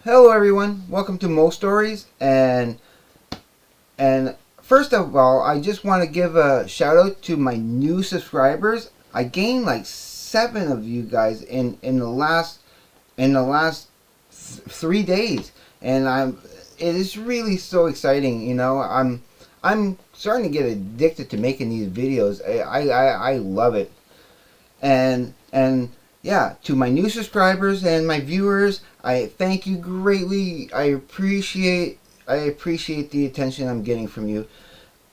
Hello everyone, welcome to Moestories, and first of all, I just want to give a shout out to my new subscribers. I gained like 7 of you guys in the last 3 days, and it is really so exciting. I'm starting to get addicted to making these videos. I love it, and yeah, to my new subscribers and my viewers, I thank you greatly. I appreciate the attention I'm getting from you.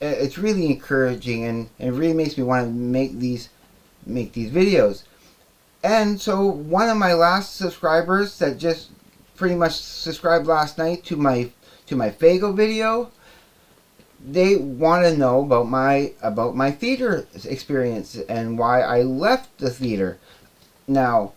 It's really encouraging, and it really makes me want to make these videos. And so one of my last subscribers that just pretty much subscribed last night to my Fago video, they want to know about my theater experience and why I left the theater. Now,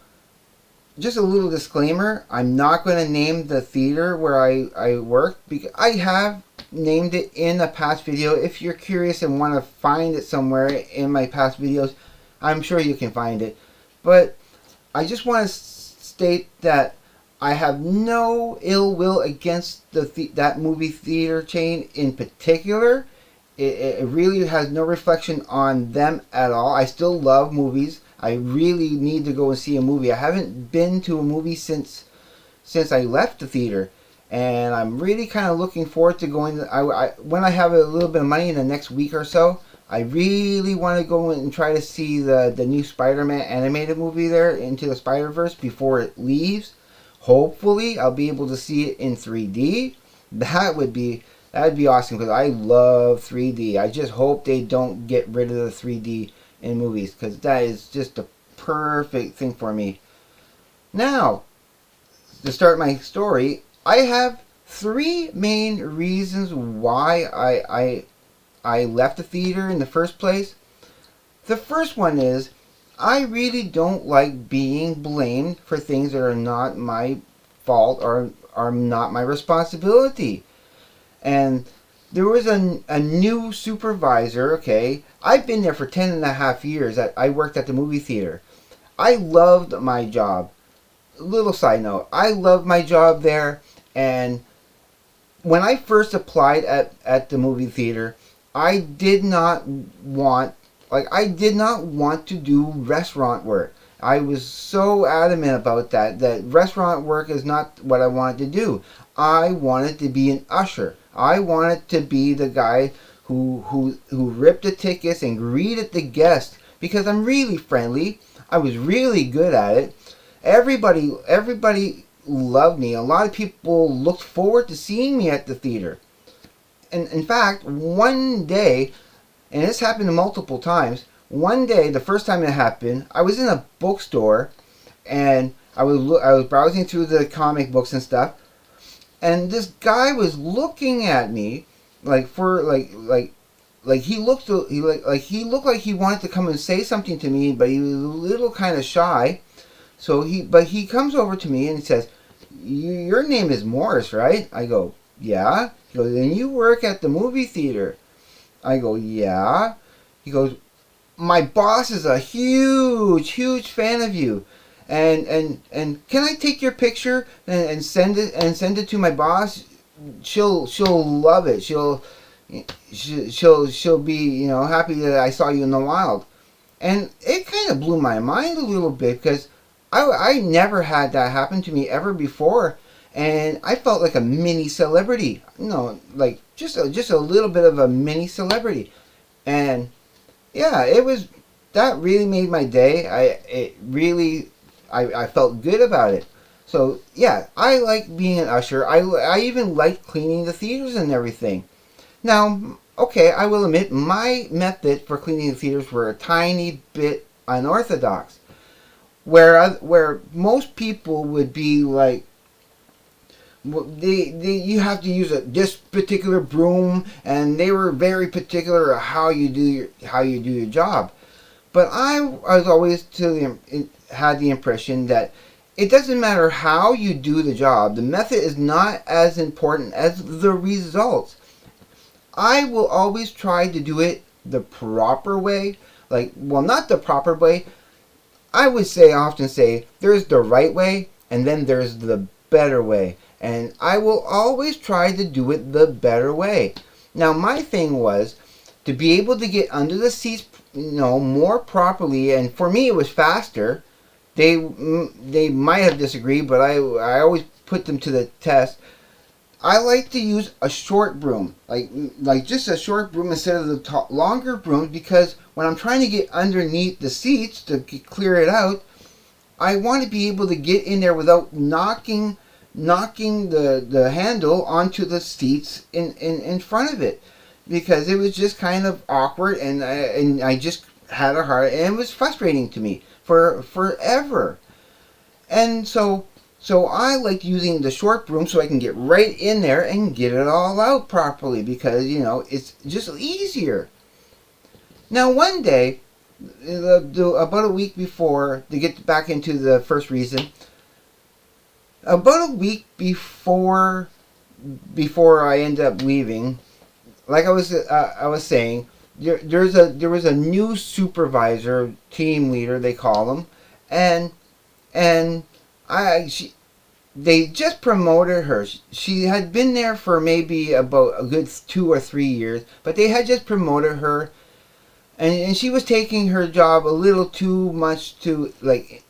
just a little disclaimer, I'm not going to name the theater where I worked, because I have named it in a past video. If you're curious and want to find it somewhere in my past videos, I'm sure you can find it. But I just want to state that I have no ill will against that movie theater chain in particular. It really has no reflection on them at all. I still love movies. I really need to go and see a movie. I haven't been to a movie since I left the theater, and I'm really kind of looking forward to going. When I have a little bit of money in the next week or so, I really want to go and try to see the new Spider-Man animated movie there, Into the Spider-Verse, before it leaves. Hopefully, I'll be able to see it in 3D. That'd be awesome, because I love 3D. I just hope they don't get rid of the 3D in movies, because that is just the perfect thing for me. Now, to start my story, I have 3 main reasons why I left the theater in the first place. The first one is, I really don't like being blamed for things that are not my fault or are not my responsibility. And there was a new supervisor, okay? I've been there for 10 and a half years. I worked at the movie theater. I loved my job. Little side note, I loved my job there, and when I first applied at the movie theater, I did not want to do restaurant work. I was so adamant about that restaurant work is not what I wanted to do. I wanted to be an usher. I wanted to be the guy who ripped the tickets and greeted the guests, because I'm really friendly. I was really good at it. Everybody loved me. A lot of people looked forward to seeing me at the theater. And in fact, one day, and this happened multiple times, one day, the first time it happened, I was in a bookstore, and I was browsing through the comic books and stuff, and this guy was looking at me like he looked like he wanted to come and say something to me, but he was a little kind of shy. But he comes over to me and he says, "Your name is Morris, right?" I go, "Yeah." He goes, "And you work at the movie theater?" I go, "Yeah." He goes, "My boss is a huge fan of you, and can I take your picture and send it to my boss? She'll love it. She'll be happy that I saw you in the wild." And it kind of blew my mind a little bit, because I never had that happen to me ever before, and I felt like a mini celebrity. Like just a little bit of a mini celebrity, and yeah, that really made my day. I felt good about it. So yeah, I like being an usher. I even like cleaning the theaters and everything. Now, okay, I will admit my method for cleaning the theaters were a tiny bit unorthodox. Where most people would be like, you have to use this particular broom, and they were very particular of how you do your job. But I was always had the impression that it doesn't matter how you do the job. The method is not as important as the results. I will always try to do it the proper way. Not the proper way. I often say, there's the right way, and then there's the better way. And I will always try to do it the better way. Now, my thing was to be able to get under the seats, more properly. And for me, it was faster. They might have disagreed, but I always put them to the test. I like to use a short broom, like just a short broom instead of the longer broom, because when I'm trying to get underneath the seats to clear it out, I want to be able to get in there without knocking the handle onto the seats in front of it, because it was just kind of awkward, and I just had a hard, and it was frustrating to me for forever. And so I like using the short broom so I can get right in there and get it all out properly, because it's just easier. Now, one day, about a week before, to get back into the first reason, about a week before I ended up leaving, like I was saying, there was a new supervisor, team leader they call them, and they just promoted her. She had been there for maybe about a good 2 or 3 years, but they had just promoted her, and she was taking her job a little too much, to like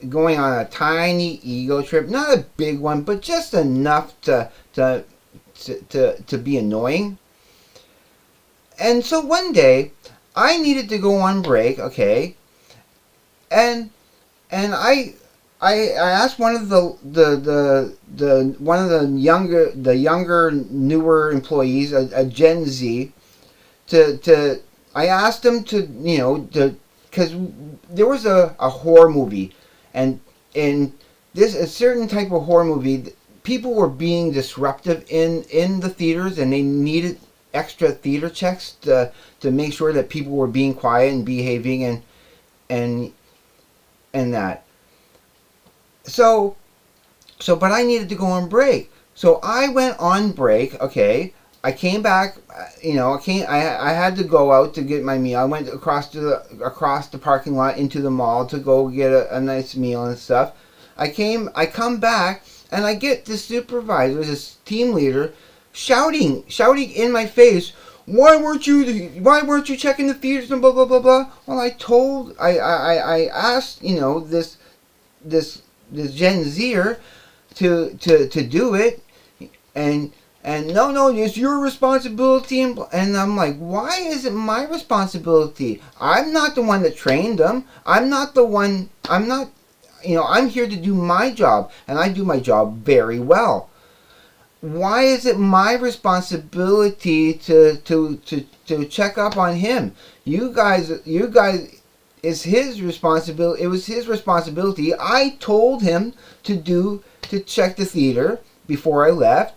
going on a tiny ego trip, not a big one, but just enough to be annoying. And so one day, I needed to go on break, okay, and I asked one of the younger newer employees, a Gen Z, I asked him because there was a horror movie, and in a certain type of horror movie, people were being disruptive in the theaters, and they needed extra theater checks to make sure that people were being quiet and behaving and that. So, but I needed to go on break. So I went on break. Okay, I came back. I had to go out to get my meal. I went across the parking lot into the mall to go get a nice meal and stuff. I come back, and I get this supervisor, this team leader, shouting in my face, why weren't you checking the theaters and blah blah blah blah. Well, I asked this Gen Zer to do it, and no, it's your responsibility, and I'm like, why is it my responsibility? I'm not the one that trained them. I'm not I'm here to do my job, and I do my job very well. Why is it my responsibility to check up on him? You guys, it's his responsibility. It was his responsibility. I told him to check the theater before I left,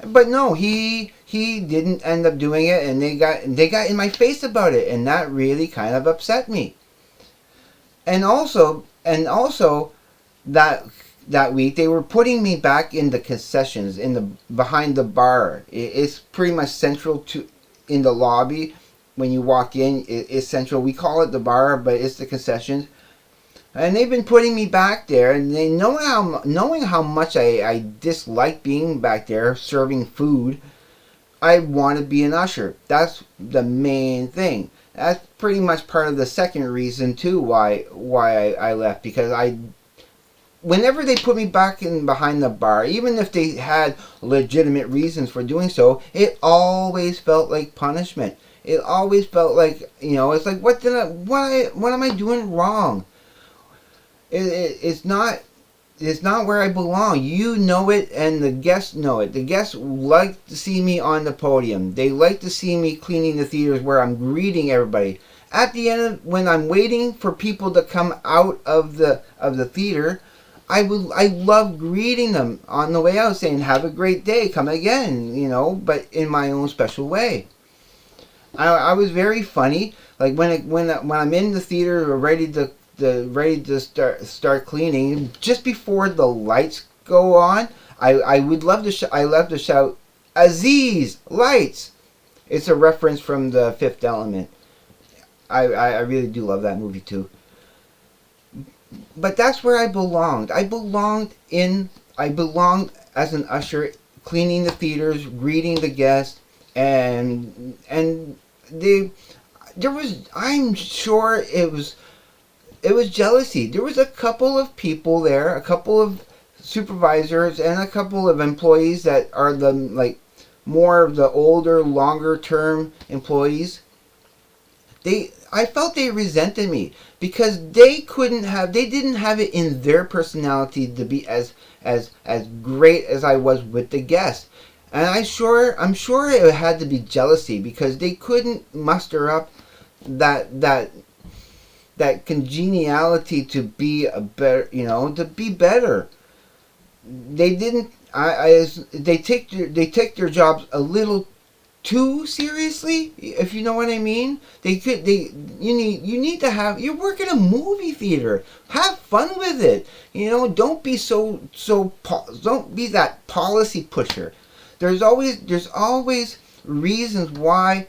but no, he didn't end up doing it, and they got in my face about it, and that really kind of upset me. And also that week they were putting me back in the concessions, behind the bar. It's pretty much central to in the lobby. When you walk in, it's central. We call it the bar, but it's the concessions. And they've been putting me back there, and they knowing how much I dislike being back there serving food. I want to be an usher. That's the main thing. That's pretty much part of the second reason too why I left, because whenever they put me back in behind the bar, even if they had legitimate reasons for doing so, it always felt like punishment. It always felt like, it's like, what am I doing wrong? It's not where I belong. You know it, and the guests know it. The guests like to see me on the podium. They like to see me cleaning the theaters where I'm greeting everybody. At the end, when I'm waiting for people to come out of the theater, I love greeting them on the way out, saying, have a great day, come again, but in my own special way. I was very funny. Like when I'm in the theater ready to start cleaning, just before the lights go on, I would love to shout, Aziz, lights. It's a reference from The Fifth Element. I really do love that movie too. But that's where I belonged. I belonged in I belonged as an usher, cleaning the theaters, greeting the guests, and they there was, I'm sure it was jealousy. There was a couple of people there, a couple of supervisors and a couple of employees that are the like more of the older, longer term employees. I felt they resented me because they didn't have it in their personality to be as great as I was with the guests. And I'm sure it had to be jealousy because they couldn't muster up that that congeniality to be a better, to be better. They didn't. They take their jobs a little too seriously, if you know what I mean. You need to have, you work in a movie theater. Have fun with it. Don't be don't be that policy pusher. There's always reasons why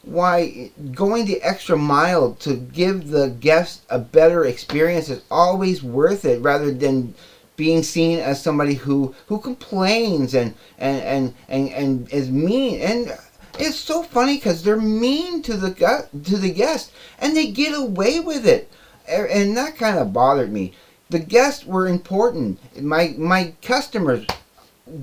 going the extra mile to give the guest a better experience is always worth it, rather than being seen as somebody who complains and is mean. And it's so funny because they're mean to the guest, and they get away with it, and that kind of bothered me. The guests were important. My customers,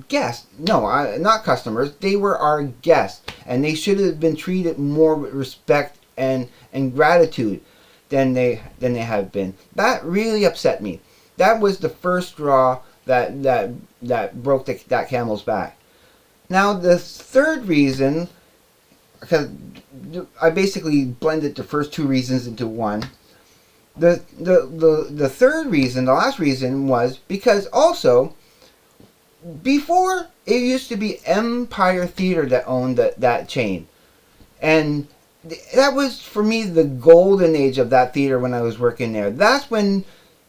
guests, no, not customers. They were our guests, and they should have been treated more with respect and gratitude than they have been. That really upset me. That was the first straw that broke that camel's back. Now the third reason, because I basically blended the first two reasons into one. The third reason, the last reason, was because also before it used to be Empire Theater that owned that chain, and that was for me the golden age of that theater when I was working there. That's when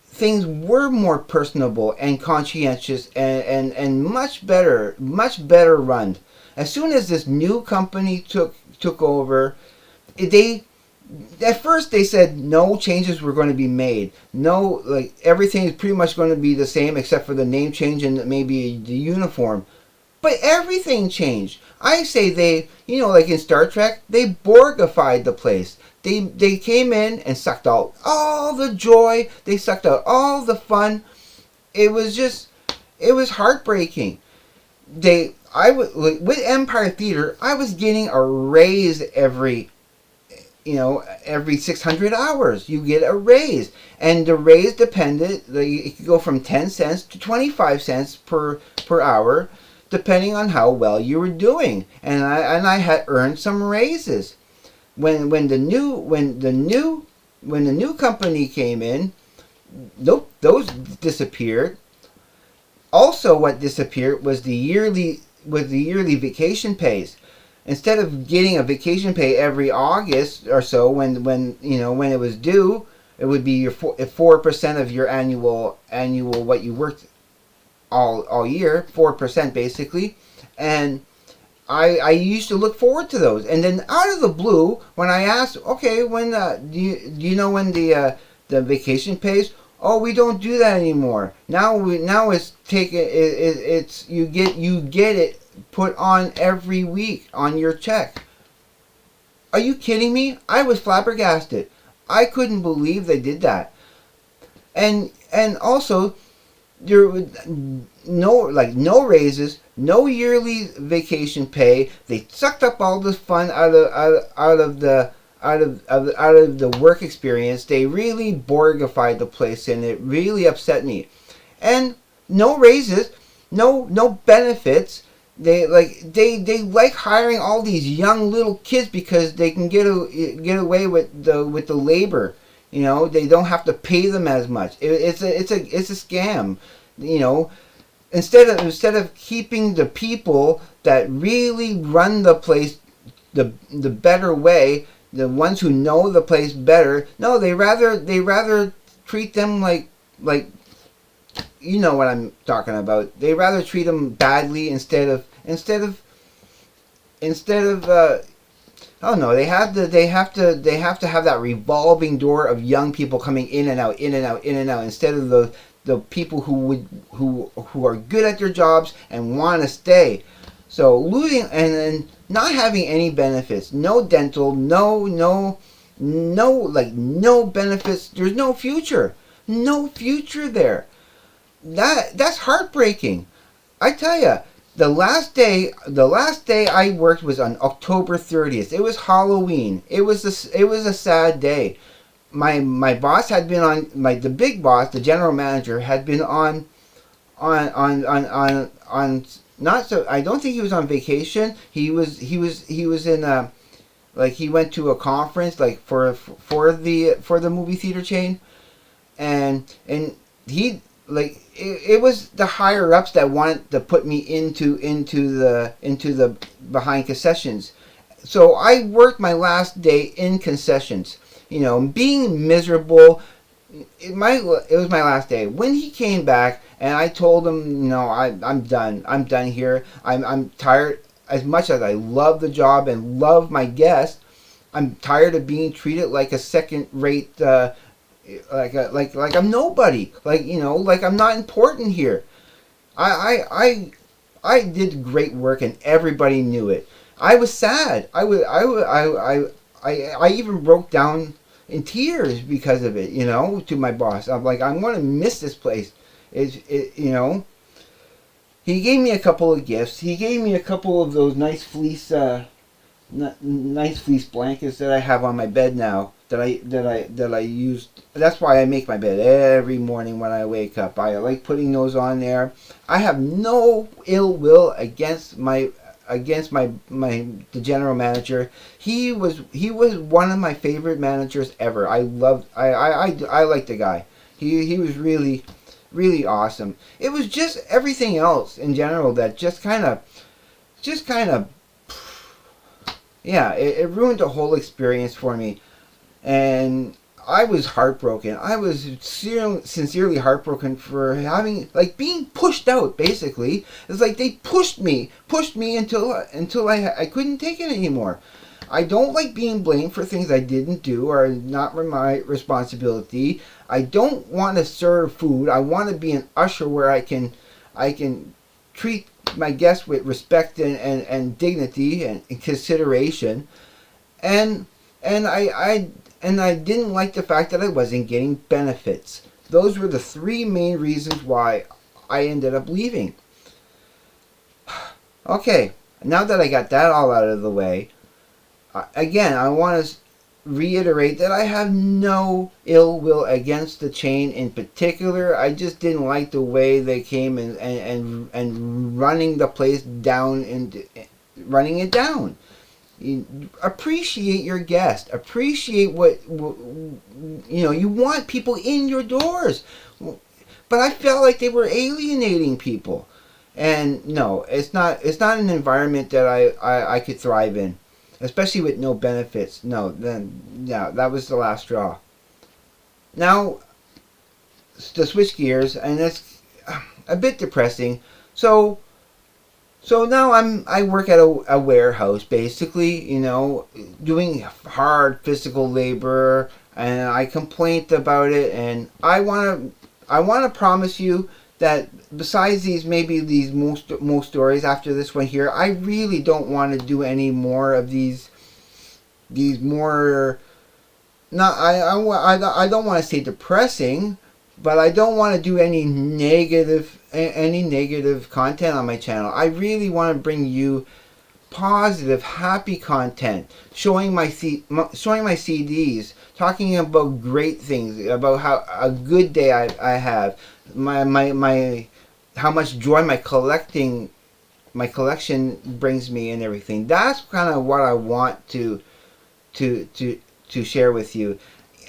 things were more personable and conscientious and much better run. As soon as this new company took over, they at first they said no changes were going to be made. No, like everything is pretty much going to be the same except for the name change and maybe the uniform. But everything changed. I say they, like in Star Trek, they Borgified the place. They came in and sucked out all the joy. They sucked out all the fun. It was heartbreaking. With Empire Theater, I was getting a raise every 600 hours. You get a raise, and the raise depended. It could go from 10 cents to 25 cents per hour, depending on how well you were doing. And I had earned some raises. When the new company came in, nope, those disappeared. Also, what disappeared was the yearly vacation pays. Instead of getting a vacation pay every August or so, when it was due, it would be your 4% of your annual what you worked all year, 4% basically. And I used to look forward to those. And then out of the blue, when I asked, okay, when do you know when the vacation pays? Oh, we don't do that anymore. Now it's taken. It's you get it put on every week on your check. Are you kidding me? I was flabbergasted. I couldn't believe they did that. And also, there was no raises, no yearly vacation pay. They sucked up all the fun out of the work experience. They really Borgified the place, and it really upset me. And no raises, no benefits. They like hiring all these young little kids because they can get away with the labor. They don't have to pay them as much. It's a scam. Instead of keeping the people that really run the place the better way, the ones who know the place better, no, they rather treat them like you know what I'm talking about. They rather treat them badly instead of I don't know. They have to have that revolving door of young people coming in and out, instead of the people who are good at their jobs and want to stay. So losing and not having any benefits, no dental, no benefits. There's no future, no future there. That's heartbreaking. I tell you, the last day I worked was on October 30th. It was Halloween. It was a sad day. My boss had been on, the big boss, the general manager had been on not so, I don't think he was on vacation. He was in a, like, he went to a conference, like, for the movie theater chain, and he, like, it was the higher ups that wanted to put me into the behind concessions. So I worked my last day in concessions, being miserable. It was my last day. When he came back and I told him, no, I'm done. I'm done here. I'm tired. As much as I love the job and love my guests, I'm tired of being treated like a second rate, like I'm nobody. Like I'm not important here. I did great work and everybody knew it. I was sad. I even broke down in tears because of it, to my boss. I'm like, I'm going to miss this place. He gave me a couple of gifts. He gave me a couple of those nice fleece blankets that I have on my bed now that I used. That's why I make my bed every morning when I wake up. I like putting those on there. I have no ill will against the general manager. He was one of my favorite managers ever. I liked the guy. He was really awesome. It was just everything else in general that just kind of yeah, it ruined the whole experience for me. And I was heartbroken. I was sincerely heartbroken for being pushed out. Basically, it's like they pushed me until I couldn't take it anymore. I don't like being blamed for things I didn't do or not my responsibility. I don't want to serve food. I want to be an usher where I can treat my guests with respect and dignity and consideration. And I didn't like the fact that I wasn't getting benefits. Those were the three main reasons why I ended up leaving. Okay, now that I got that all out of the way, again, I want to reiterate that I have no ill will against the chain in particular. I just didn't like the way they came and running the place down and running it down. Appreciate your guest. Appreciate what you want people in your doors. But I felt like they were alienating people, and no, it's not an environment that I could thrive in, especially with no benefits. No, then yeah, that was the last straw. Now, to switch gears, and it's a bit depressing. So now I work at a warehouse, basically, doing hard physical labor, and I complained about it, and I want to promise you that besides these Moestories after this one here, I really don't want to do any more of these more. Not I don't want to say depressing, but I don't want to do any negative content on my channel. I really want to bring you positive, happy content, showing my CDs, talking about great things, about how a good day I have, my how much joy my collection brings me and everything. That's kind of what I want to share with you.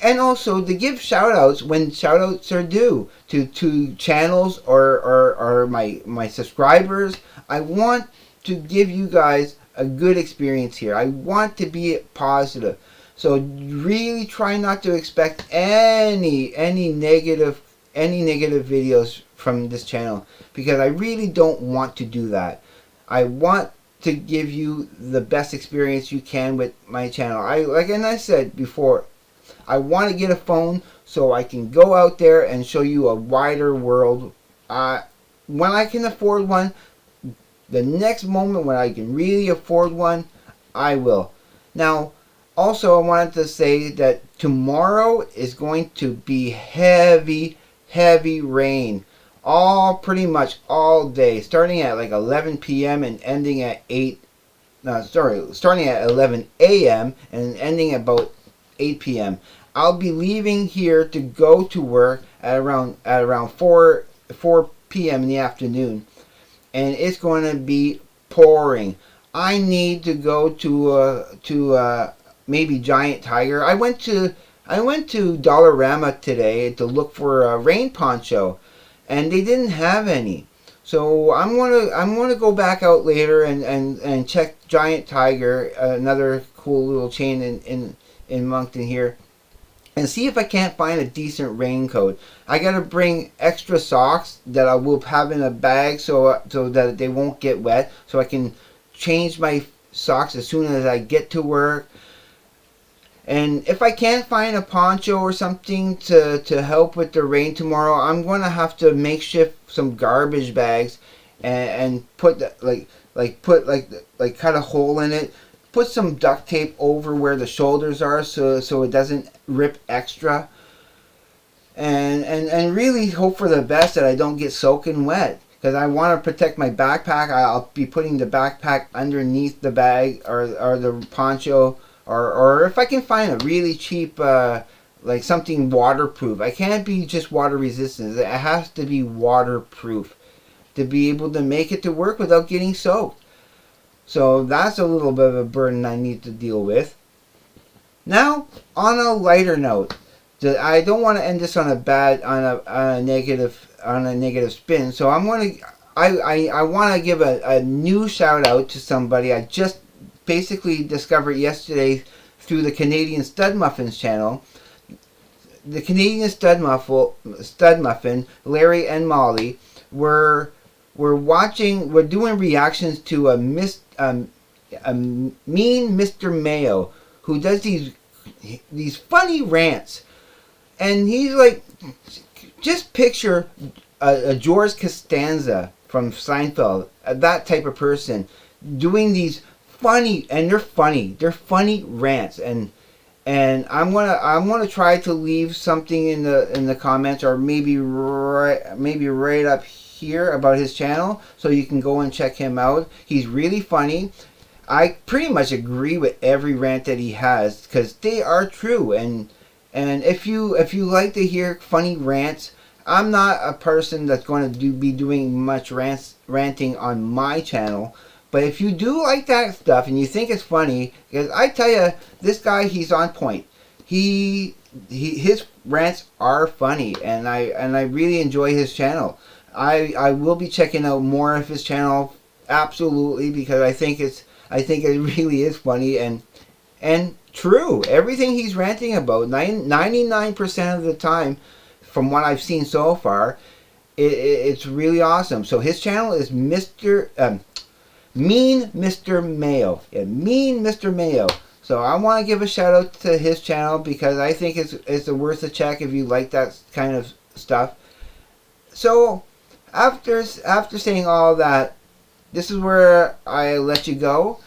And also to give shout outs when shout outs are due to channels or my subscribers. I want to give you guys a good experience here. I want to be positive. So really try not to expect any negative videos from this channel, because I really don't want to do that. I want to give you the best experience you can with my channel. I said before, I want to get a phone so I can go out there and show you a wider world. When I can afford one, the next moment when I can really afford one, I will. Now, also I wanted to say that tomorrow is going to be heavy, heavy rain. Pretty much all day, starting at like 11 p.m. and ending at starting at 11 a.m. and ending at about 8 p.m. I'll be leaving here to go to work at around 4 p.m. in the afternoon, and it's going to be pouring. I need to go to maybe Giant Tiger. I went to Dollarama today to look for a rain poncho, and they didn't have any. So I'm gonna go back out later and check Giant Tiger, another cool little chain in Moncton here, and see if I can't find a decent raincoat. I gotta bring extra socks that I will have in a bag so that they won't get wet, so I can change my socks as soon as I get to work. And if I can't find a poncho or something to help with the rain tomorrow, I'm going to have to makeshift some garbage bags and put cut a hole in it, put some duct tape over where the shoulders are so it doesn't rip extra, and really hope for the best that I don't get soaking wet. Because I want to protect my backpack. I'll be putting the backpack underneath the bag or the poncho. Or if I can find a really cheap, like something waterproof. I can't be just water resistant. It has to be waterproof to be able to make it to work without getting soaked. So that's a little bit of a burden I need to deal with. Now, on a lighter note, I don't want to end this on a negative spin. So I want to give a new shout out to somebody I just basically discovered yesterday through the Canadian Stud Muffins channel. The Canadian Stud Muffin, Larry and Molly, were doing reactions to a mean Mr. Mayo, who does these funny rants, and he's like, just picture a George Costanza from Seinfeld, that type of person, doing these funny rants, and I'm gonna try to leave something in the comments, or maybe right up here about his channel, so you can go and check him out. He's really funny. I pretty much agree with every rant that he has because they are true, and if you like to hear funny rants, I'm not a person that's going to be doing much ranting on my channel. But if you do like that stuff and you think it's funny, because I tell you, this guy, he's on point. His rants are funny, and I really enjoy his channel. I will be checking out more of his channel, absolutely, because I think it really is funny and true. Everything he's ranting about, 99% of the time, from what I've seen so far, it's really awesome. So his channel is Mean Mr. Mayo. Yeah, Mean Mr. Mayo. So I want to give a shout out to his channel because I think it's worth a check if you like that kind of stuff. So after saying all that, this is where I let you go.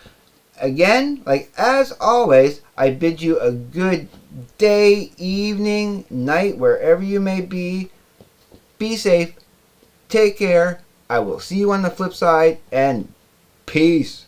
Again, like as always, I bid you a good day, evening, night, wherever you may be. Be safe. Take care. I will see you on the flip side, and peace.